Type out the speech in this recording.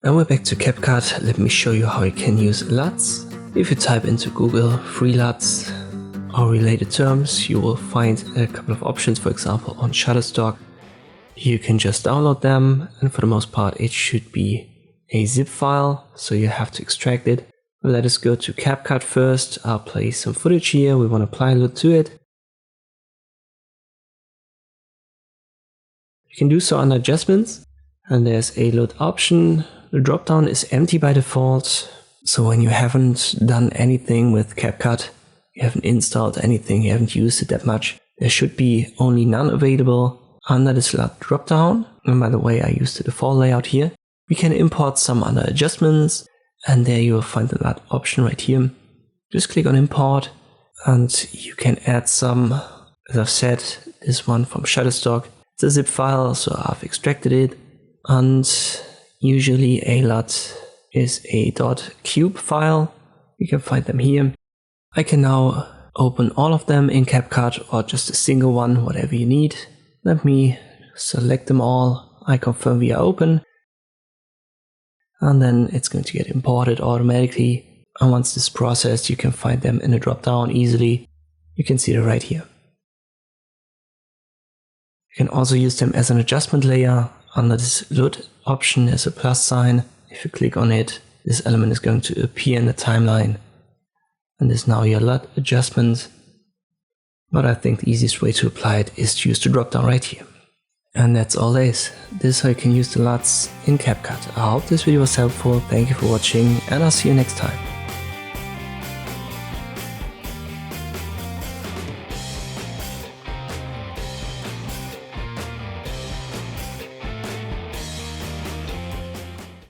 And we're back to CapCut. Let me show you how you can use LUTs. If you type into Google free LUTs or related terms, you will find a couple of options. For example, on Shutterstock, you can just download them, and for the most part it should be a zip file, so you have to extract it. Let us go to CapCut first. I'll play some footage here. We want to apply a LUT to it. You can do so under adjustments, and there's a LUT option. The dropdown is empty by default, so when you haven't done anything with CapCut, you haven't installed anything, you haven't used it that much, there should be only none available under this LUT dropdown. And by the way, I used the default layout here. We can import some under adjustments, and there you will find the LUT option right here. Just click on import, and you can add some. As I've said, this one from Shutterstock. It's a zip file, so I've extracted it, and usually a LUT is a .cube file. You can find them here. I can now open all of them in CapCut, or just a single one, whatever you need. Let me select them all. I confirm via open, and then it's going to get imported automatically. And once this is processed, you can find them in the drop-down easily. You can see them right here. You can also use them as an adjustment layer. Under this LUT option there's a plus sign. If you click on it, this element is going to appear in the timeline. And this is now your LUT adjustment. But I think the easiest way to apply it is to use the drop down right here. And that's all there is. This is how you can use the LUTs in CapCut. I hope this video was helpful. Thank you for watching, and I'll see you next time.